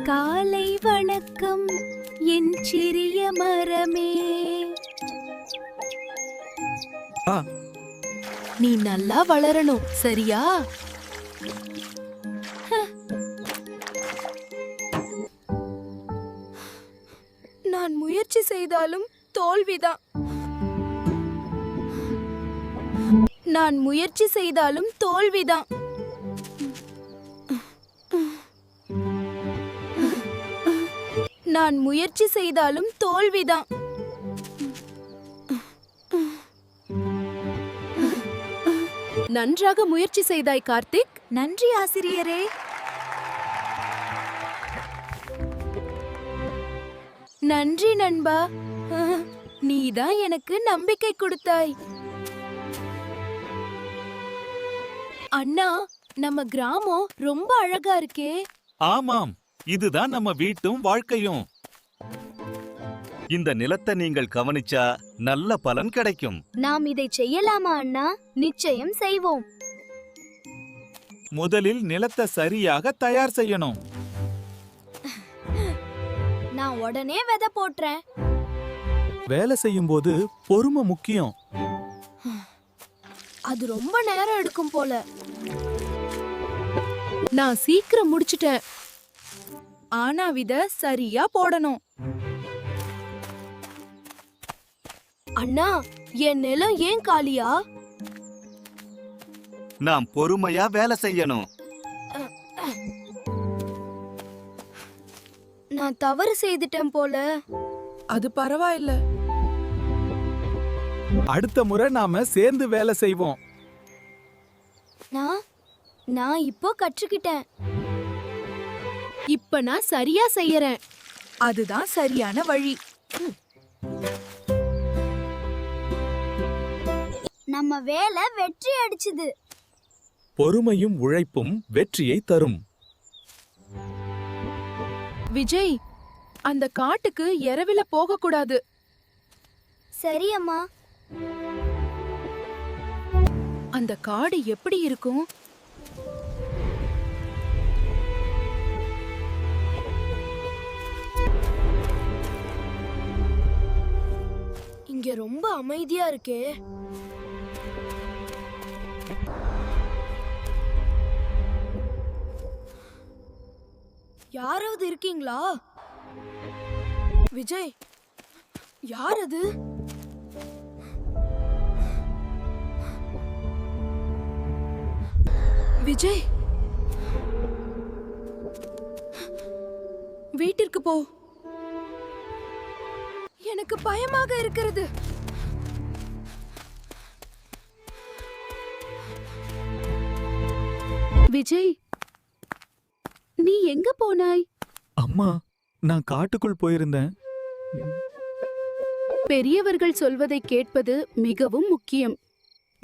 காலை வணக்கம் என் சிறிய மரமே. நீ நல்லா வளரணும், சரியா? நான் முயற்சி செய்தாலும் தோல்விதான். நான் முயற்சி செய்தாலும் தோல்விதான். நான் முயற்சி செய்தாலும் தோல்விதான். நன்றாக முயற்சி செய்தாய் கார்த்திக். நன்றி ஆசிரியரே. நன்றி நண்பா, நீதான் எனக்கு நம்பிக்கை கொடுத்தாய். அண்ணா, நம்ம கிராமம் ரொம்ப அழகா இருக்கே. ஆமாம், இதுதான் நம்ம வீட்டும் வாழ்க்கையும். இந்த நிலத்தை நீங்கள் கவனிச்சா நல்ல பலன் கிடைக்கும். நாம் இதை செய்யலாமா அண்ணா? நிச்சயம் செய்வோம். முதலில் நிலத்தை சரியாக தயார் செய்யணும். நான் உடனே விதை போட்றேன். வேலை செய்யும் போது பொறுமை முக்கியம். அது ரொம்ப நேரம் எடுக்கும் போல. நான் சீக்கிரம் முடிச்சிட்டேன். ஆனா விதை சரியா போடணும். அண்ணா, என் நிலம் ஏன் காலியா? நாம் பொறுமையா வேலை செய்யணும். நான் தவறு செய்துட்டேன் போல. அது பரவாயில்ல. அடுத்த முறை நாம சேர்ந்து வேலை செய்வோம். நான் இப்போ கற்றுக்கிட்டேன். இப்ப நான் சரியா செய்யறேன். அதுதான் சரியான வழி. நம்ம வேலை வெற்றி அடிச்சுது. பொறுமையும் உழைப்பும் வெற்றியை தரும். விஜய், அந்த காட்டுக்கு இரவில போக கூடாது. சரி அம்மா. அந்த காடு எப்படி இருக்கும்? இங்க ரொம்ப அமைதியா இருக்கே. யாராவது இருக்கீங்களா? விஜய், யார் அது? விஜய், வீட்டிற்கு போ. எனக்கு பயமாக இருக்கிறது. விஜய், நீ எங்க போனாய்? அம்மா, நான் காட்டுக்குள் போயிருந்தேன். பெரியவர்கள் சொல்வதை கேட்பது மிகவும் முக்கியம்.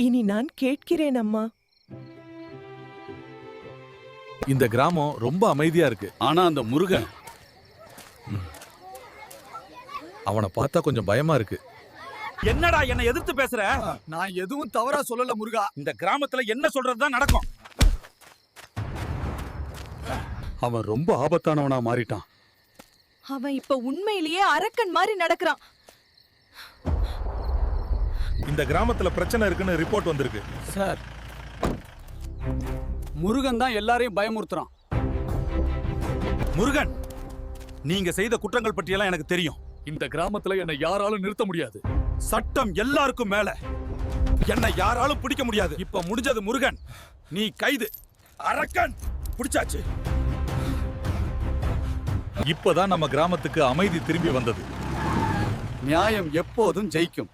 இனி நான் கேட்கிறேன் அம்மா. இந்த கிராமம் ரொம்ப அமைதியா இருக்கு. ஆனா அந்த முருகன், அவனை பார்த்தா கொஞ்சம் பயமா இருக்கு. என்னடா என்ன எதிர்த்து பேசுற? நான் எதுவும் தவறா சொல்லல முருகா. இந்த கிராமத்துல என்ன சொல்றதுதான் நடக்கும். அவன் ரொம்ப ஆபத்தானவனா மாறிட்டான். அவன் இப்ப உண்மையிலேயே அரக்கன் மாதிரி நடக்கிறான். இந்த கிராமத்துல பிரச்சனை இருக்குன்னு ரிப்போர்ட் வந்திருக்கு. சார், முருகன் தான் எல்லாரையும் பயமுறுத்துறான். முருகன், நீங்க செய்த குற்றங்கள் பற்றியெல்லாம் எனக்கு தெரியும். இந்த கிராமத்துல என்னை யாராலும் நிறுத்த முடியாது. சட்டம் எல்லாருக்கும் மேல. என்னை யாராலும் பிடிக்க முடியாது. இப்ப முடிஞ்சது முருகன். நீ கைது. அரக்கன் பிடிச்சாச்சு. இப்பதான் நம்ம கிராமத்துக்கு அமைதி திரும்பி வந்தது. நியாயம் எப்போதும் ஜெயிக்கும்.